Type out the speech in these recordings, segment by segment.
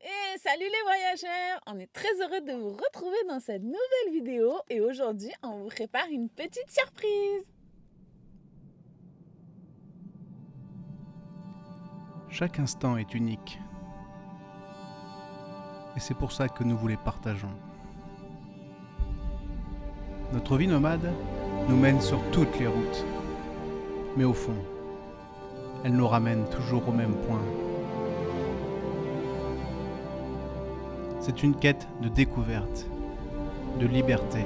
Et salut les voyageurs! On est très heureux de vous retrouver dans cette nouvelle vidéo et aujourd'hui on vous prépare une petite surprise. Chaque instant est unique. Et c'est pour ça que nous vous les partageons. Notre vie nomade nous mène sur toutes les routes. Mais au fond, elle nous ramène toujours au même point. C'est une quête de découverte, de liberté,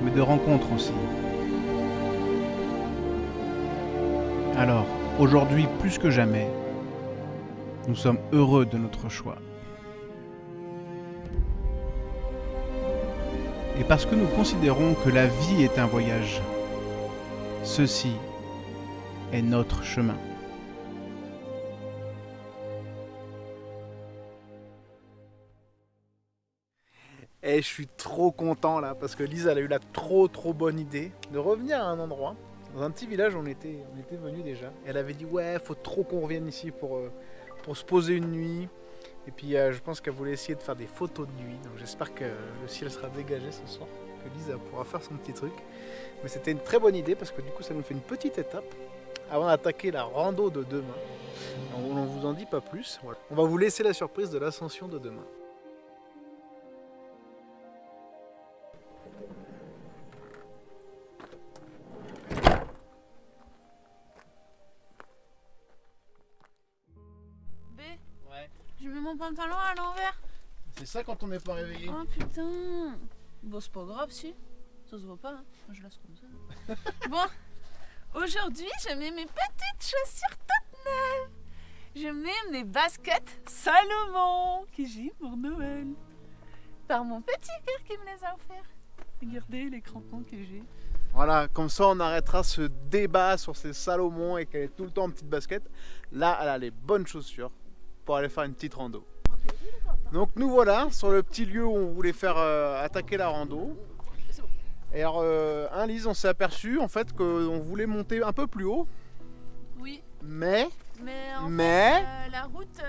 mais de rencontre aussi. Alors, aujourd'hui plus que jamais, nous sommes heureux de notre choix. Et parce que nous considérons que la vie est un voyage, ceci est notre chemin. Et je suis trop content là parce que Lise elle a eu la trop bonne idée de revenir à un endroit. Dans un petit village on était venu déjà. Elle avait dit ouais faut trop qu'on revienne ici pour se poser une nuit. Et puis je pense qu'elle voulait essayer de faire des photos de nuit. Donc j'espère que le ciel sera dégagé ce soir, que Lise pourra faire son petit truc. Mais c'était une très bonne idée parce que du coup ça nous fait une petite étape avant d'attaquer la rando de demain. On ne vous en dit pas plus. Voilà. On va vous laisser la surprise de l'ascension de demain. B, Ouais. je mets mon pantalon à l'envers. C'est ça quand on n'est pas réveillé. Oh putain! Bon, c'est pas grave si. Ça se voit pas, hein. Moi, je laisse comme ça. Bon, aujourd'hui, je mets mes petites chaussures toutes neuves. Je mets mes baskets Salomon que j'ai eu pour Noël. Par mon petit père qui me les a offerts. Regardez les crampons que j'ai. Voilà, comme ça on arrêtera ce débat sur ces Salomon et qu'elle est tout le temps en petite basket. Là, elle a les bonnes chaussures pour aller faire une petite rando. Donc nous voilà sur le petit lieu où on voulait faire attaquer la rando. Et alors, Lise, on s'est aperçu en fait qu'on voulait monter un peu plus haut, Oui, mais en Mais- fait, la route,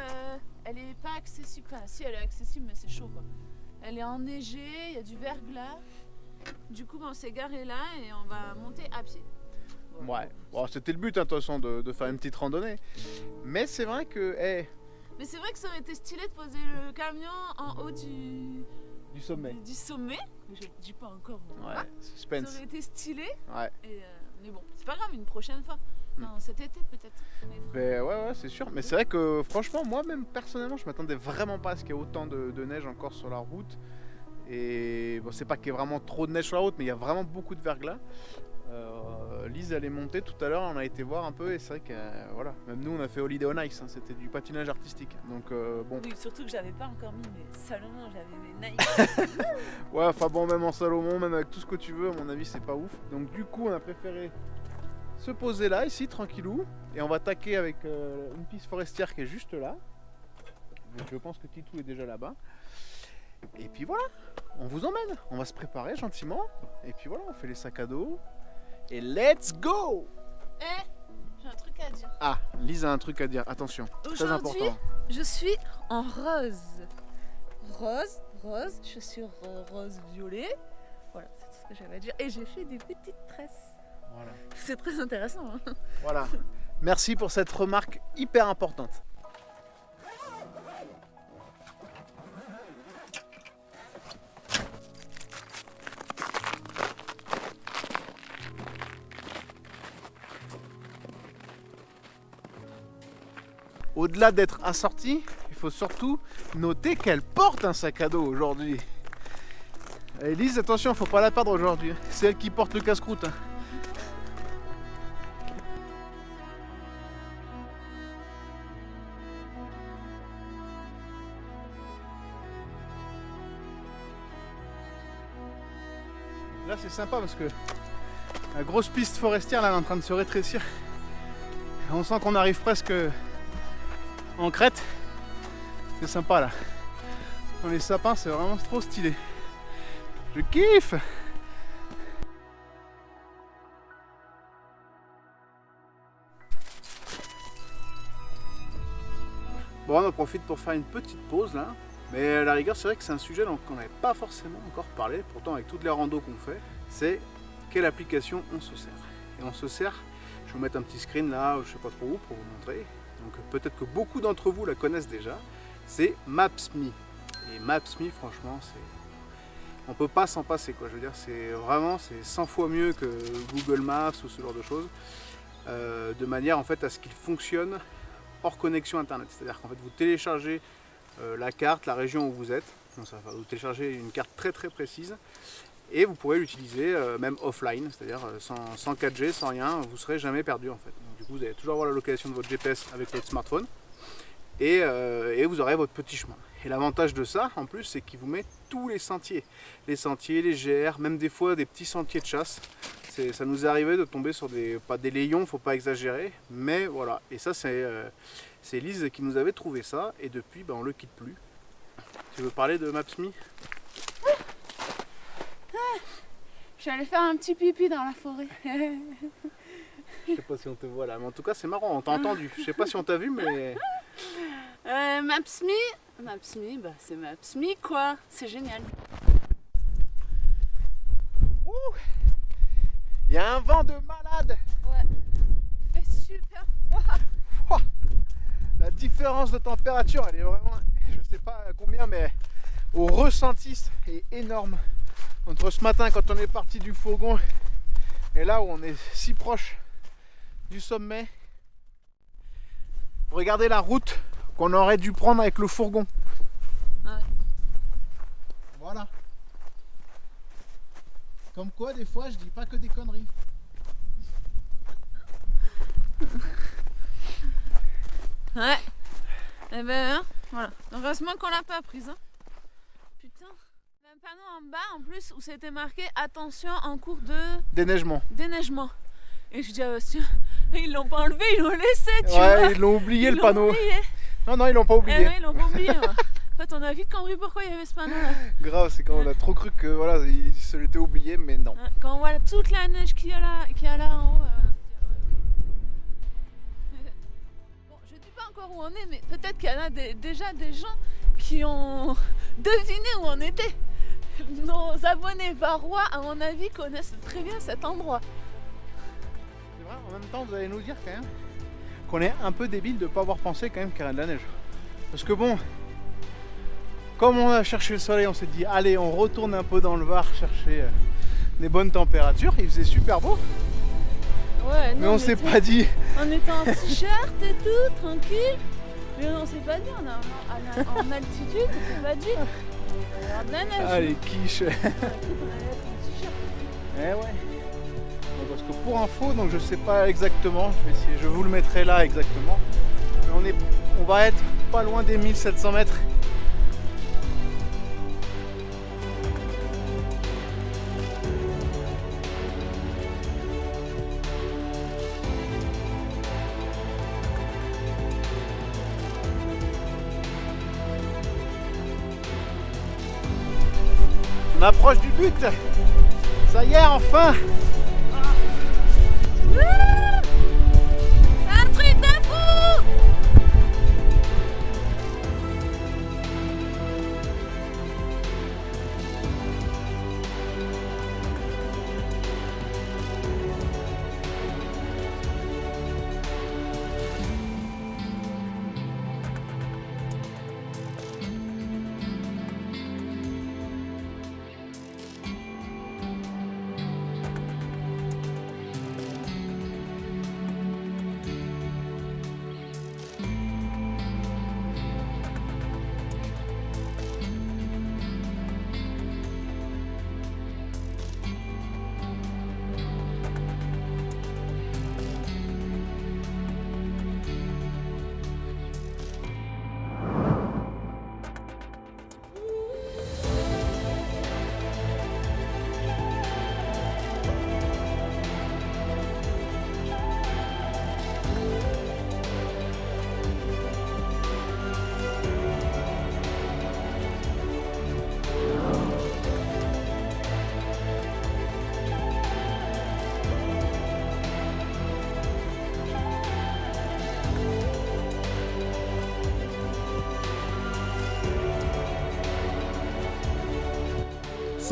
elle est pas accessible. Enfin, si, elle est accessible, mais c'est chaud quoi. Elle est enneigée, il y a du verglas. Du coup, on s'est garé là et on va monter à pied. ouais, bon, c'était le but hein, de toute façon de faire une petite randonnée. Mais c'est vrai que, Mais c'est vrai que ça aurait été stylé de poser le camion en haut du sommet. du sommet. Je le dis pas encore. Ouais, Ça suspense. aurait été stylé. Ouais. Et, mais bon, c'est pas grave, une prochaine fois. Non, cet été peut-être. Mais Ben ouais, c'est sûr. Mais c'est vrai que franchement, moi-même personnellement, je m'attendais vraiment pas à ce qu'il y ait autant de neige encore sur la route. Et bon, c'est pas qu'il y ait vraiment trop de neige sur la route, mais il y a vraiment beaucoup de verglas. Lise, elle est montée tout à l'heure, on a été voir un peu, et c'est vrai que voilà, même nous on a fait Holiday on Ice, hein, c'était du patinage artistique. Donc bon, oui, surtout que j'avais pas encore mis mes Salomon, j'avais mes Nike. ouais, enfin bon, même en Salomon, même avec tout ce que tu veux, à mon avis, c'est pas ouf. Donc du coup, on a préféré se poser là, ici, tranquillou, et on va attaquer avec une piste forestière qui est juste là. Donc je pense que Titou est déjà là-bas. Et puis voilà, on vous emmène, on va se préparer gentiment, et puis voilà, on fait les sacs à dos, et let's go! Eh, j'ai un truc à dire. Ah, Lise a un truc à dire, attention, très Aujourd'hui, important. je suis en rose. Rose, chaussures rose violet. Voilà, c'est tout ce que j'avais à dire. Et j'ai fait des petites tresses. Voilà. C'est très intéressant. Hein. Voilà. Merci pour cette remarque hyper importante. Au-delà d'être assorti, il faut surtout noter qu'elle porte un sac à dos aujourd'hui. Elise, attention, faut pas la perdre aujourd'hui. C'est elle qui porte le casse-croûte. Hein. Là, c'est sympa parce que la grosse piste forestière là, elle est en train de se rétrécir. On sent qu'on arrive presque en crête. C'est sympa là. Dans les sapins, c'est vraiment trop stylé. Je kiffe! Bon, on en profite pour faire une petite pause là. Mais à la rigueur, c'est vrai que c'est un sujet dont on n'avait pas forcément encore parlé. Pourtant, avec toutes les randos qu'on fait, c'est quelle application on se sert. Et on se sert, je vais vous mettre un petit screen là, je sais pas trop où pour vous montrer. Donc peut-être que beaucoup d'entre vous la connaissent déjà. C'est Maps.me. Et Maps.me, franchement, on peut pas s'en passer quoi. Je veux dire, c'est 100 fois mieux que Google Maps ou ce genre de choses. De manière en fait à ce qu'il fonctionne hors connexion internet. C'est-à-dire qu'en fait vous téléchargez la carte, la région où vous êtes. Donc ça va vous télécharger une carte très très précise et vous pourrez l'utiliser même offline, c'est-à-dire sans 4G, sans rien, vous ne serez jamais perdu en fait. Donc, du coup vous allez toujours avoir la localisation de votre GPS avec votre smartphone et vous aurez votre petit chemin. Et l'avantage de ça en plus c'est qu'il vous met tous les sentiers, les GR, même des fois des petits sentiers de chasse. Ça nous est arrivé de tomber sur pas des layons, faut pas exagérer, mais voilà. Et ça c'est Lise qui nous avait trouvé ça et depuis on le quitte plus. Tu veux parler de Maps.me? J'allais faire un petit pipi dans la forêt. Je sais pas si on te voit là, mais en tout cas c'est marrant, on t'a entendu. Je sais pas si on t'a vu, mais... Maps.me, c'est Maps.me quoi, c'est génial. Il y a un vent de malade. Ouais, il fait super froid. La différence de température, elle est vraiment, je sais pas combien, mais au ressenti, est énorme. Entre ce matin, quand on est parti du fourgon, et là où on est si proche du sommet. Regardez la route qu'on aurait dû prendre avec le fourgon. Ouais. Voilà. Comme quoi, des fois, je dis pas que des conneries. Ouais. Et ben, hein, voilà. Heureusement qu'on l'a pas prise. Hein. Putain. Il y a un panneau en bas en plus où c'était marqué attention en cours de Déneigement. déneigement. Et je dis, ah, tiens, ils l'ont pas enlevé, ils l'ont laissé, tu vois. Ouais, ils l'ont oublié le panneau. Oublié. Non, ils l'ont pas oublié. Eh non, ils l'ont pas oublié. Ouais. En fait, on a vite compris pourquoi il y avait ce panneau là. Grave, c'est quand on a trop cru que voilà, il se l'était oublié, mais non. Ouais, quand on voit toute la neige qu'il y a là en haut. Bon, je dis pas encore où on est, mais peut-être qu'il y en a déjà des gens qui ont deviné où on était. Nos abonnés varois, à mon avis, connaissent très bien cet endroit. C'est vrai, en même temps, vous allez nous dire quand même qu'on est un peu débile de ne pas avoir pensé quand même qu'il y aurait de la neige. Parce que bon, comme on a cherché le soleil, on s'est dit allez, on retourne un peu dans le Var chercher des bonnes températures. Il faisait super beau, Ouais, mais on s'est pas dit. On était en t-shirt et tout, tranquille. Mais on s'est pas dit, on est en altitude, on s'est pas dit. Il va y avoir de la neige. Ah, les quiches. On va être en t-shirt. Eh ouais. Bon, parce que pour info, donc je sais pas exactement, je vais essayer, je vous le mettrai là exactement. Mais on va être pas loin des 1700 mètres. On approche du but. Ça y est, enfin. C'est un truc de fou!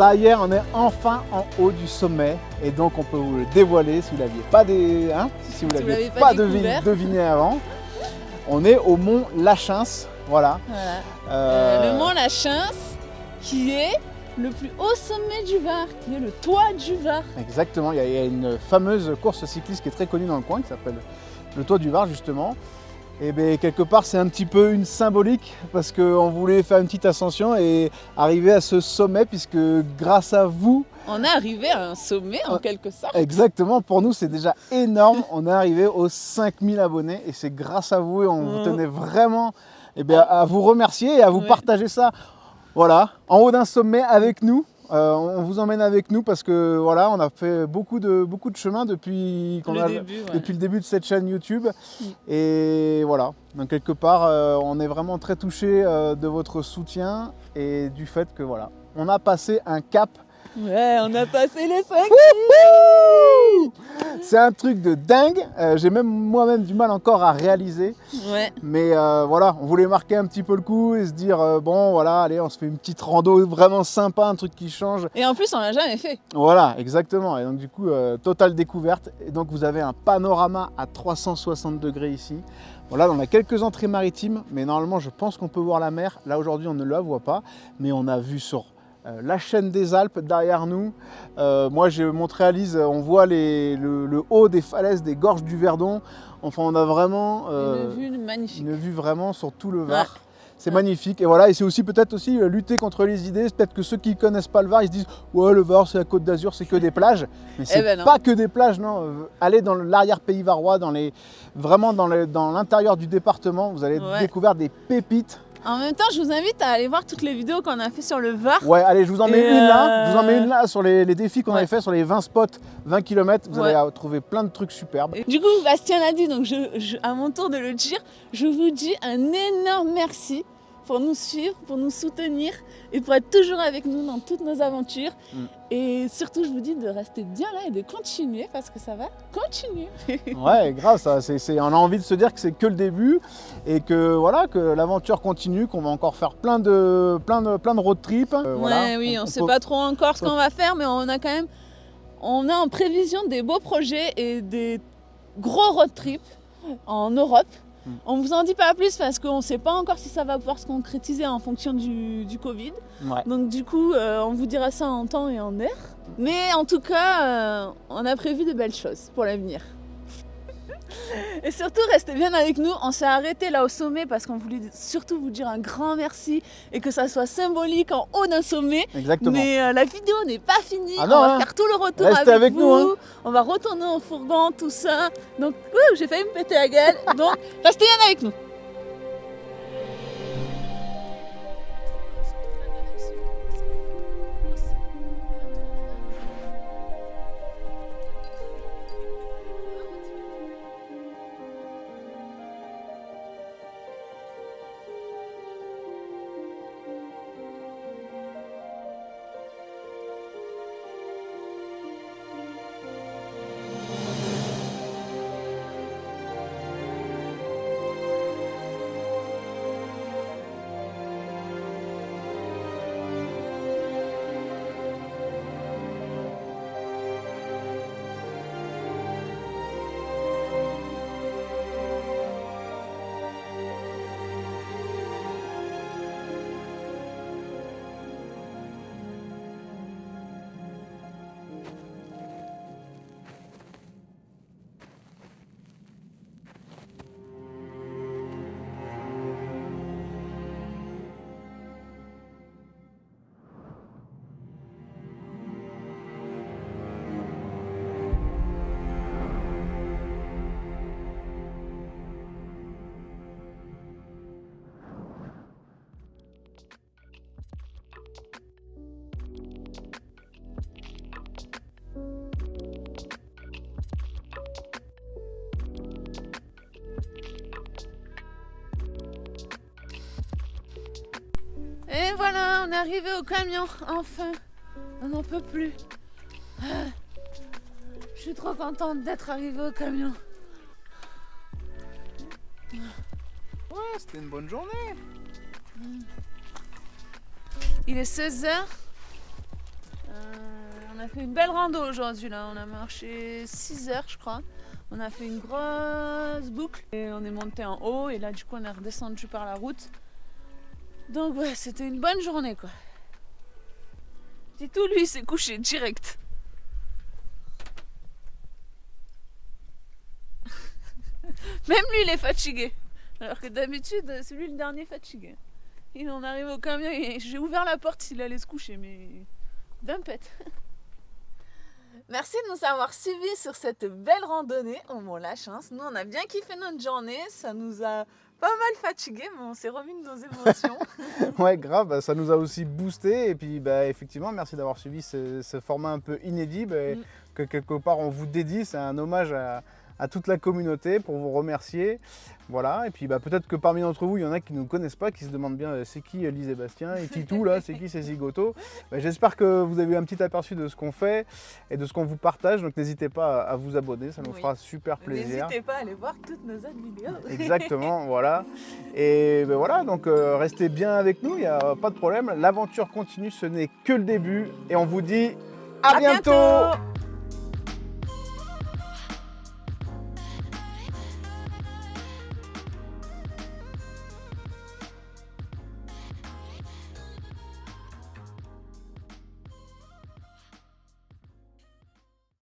Ça y est, on est enfin en haut du sommet et donc on peut vous le dévoiler si vous l'aviez pas, si vous l'aviez pas deviné avant. On est au mont Lachins, voilà. Le mont Lachins qui est le plus haut sommet du Var, qui est le toit du Var. Exactement, il y a une fameuse course cycliste qui est très connue dans le coin qui s'appelle le toit du Var justement. Et bien quelque part c'est un petit peu une symbolique parce qu'on voulait faire une petite ascension et arriver à ce sommet puisque grâce à vous... On est arrivé à un sommet en quelque sorte. Exactement, pour nous c'est déjà énorme, on est arrivé aux 5000 abonnés et c'est grâce à vous et on vous tenait vraiment à vous remercier et à vous partager ça. Voilà, en haut d'un sommet avec nous. On vous emmène avec nous parce que voilà, on a fait beaucoup de chemin depuis le début de cette chaîne YouTube. Et voilà, donc quelque part, on est vraiment très touchés de votre soutien et du fait que voilà, on a passé un cap. Ouais, on a passé les 5000. C'est un truc de dingue, j'ai même moi-même du mal encore à réaliser. Ouais. Mais voilà, on voulait marquer un petit peu le coup et se dire bon voilà, allez, on se fait une petite rando vraiment sympa, un truc qui change. Et en plus, on l'a jamais fait. Voilà, exactement. Et donc du coup, totale découverte. Et donc vous avez un panorama à 360 degrés ici. Voilà, on a quelques entrées maritimes, mais normalement, je pense qu'on peut voir la mer. Là aujourd'hui, on ne la voit pas, mais on a vu sur la chaîne des Alpes derrière nous. Moi j'ai montré à Lise, on voit le haut des falaises des gorges du Verdon. Enfin on a vraiment une vue magnifique. Une vue vraiment sur tout le Var. C'est magnifique. Et voilà, et c'est aussi peut-être aussi lutter contre les idées. Peut-être que ceux qui ne connaissent pas le Var, ils se disent ouais, le Var c'est la Côte d'Azur, c'est que des plages. Mais c'est pas que des plages, non. Allez dans l'arrière-pays varois, vraiment dans l'intérieur du département, vous allez découvrir des pépites. En même temps, je vous invite à aller voir toutes les vidéos qu'on a fait sur le Var. Ouais, allez, je vous en mets une là. Je vous en mets une là sur les défis qu'on avait fait sur les 20 spots, 20 km. Vous allez trouver plein de trucs superbes. Et du coup, Bastien l'a dit, donc à mon tour de le dire, je vous dis un énorme merci pour nous suivre, pour nous soutenir et pour être toujours avec nous dans toutes nos aventures. Et surtout, je vous dis de rester bien là et de continuer parce que ça va continuer. Ouais, grave, on a envie de se dire que c'est que le début et que voilà, que l'aventure continue, qu'on va encore faire plein de road trips. Oui, on sait pas trop encore ce qu'on va faire, mais on a en prévision des beaux projets et des gros road trips en Europe. On ne vous en dit pas plus parce qu'on ne sait pas encore si ça va pouvoir se concrétiser en fonction du Covid. Donc du coup, on vous dira ça en temps et en heure. Mais en tout cas, on a prévu de belles choses pour l'avenir. Et surtout, restez bien avec nous. On s'est arrêté là au sommet parce qu'on voulait surtout vous dire un grand merci et que ça soit symbolique en haut d'un sommet. Exactement. Mais la vidéo n'est pas finie. Ah non, on va faire tout le retour avec vous. Nous. On va retourner au fourgon, tout ça. Donc, j'ai failli me péter la gueule. Donc, restez bien avec nous. Et voilà, on est arrivé au camion, enfin. On n'en peut plus. Je suis trop contente d'être arrivée au camion. Ouais, c'était une bonne journée. Il est 16h. On a fait une belle rando aujourd'hui là, on a marché 6 heures je crois. On a fait une grosse boucle et on est monté en haut et là du coup on est redescendu par la route. Donc ouais, c'était une bonne journée quoi. Titou lui il s'est couché direct. Même lui il est fatigué. Alors que d'habitude c'est lui le dernier fatigué. Et on arrive au camion et j'ai ouvert la porte s'il allait se coucher mais d'un pète. Merci de nous avoir suivis sur cette belle randonnée. Oh mon la chance, nous on a bien kiffé notre journée, ça nous a pas mal fatigués mais on s'est remis de nos émotions. Ouais, grave, bah, ça nous a aussi boosté. Et puis, bah, effectivement, merci d'avoir suivi ce format un peu inédit que quelque part on vous dédie. C'est un hommage à toute la communauté pour vous remercier. Voilà, et puis bah, peut-être que parmi d'entre vous, il y en a qui ne nous connaissent pas, qui se demandent bien c'est qui Lise et Bastien et Titou là, c'est qui c'est Zigoto. Bah, j'espère que vous avez eu un petit aperçu de ce qu'on fait et de ce qu'on vous partage, donc n'hésitez pas à vous abonner, ça nous fera super plaisir. N'hésitez pas à aller voir toutes nos autres vidéos. Exactement, voilà. Et ben voilà, donc restez bien avec nous, il n'y a pas de problème. L'aventure continue, ce n'est que le début et on vous dit à bientôt.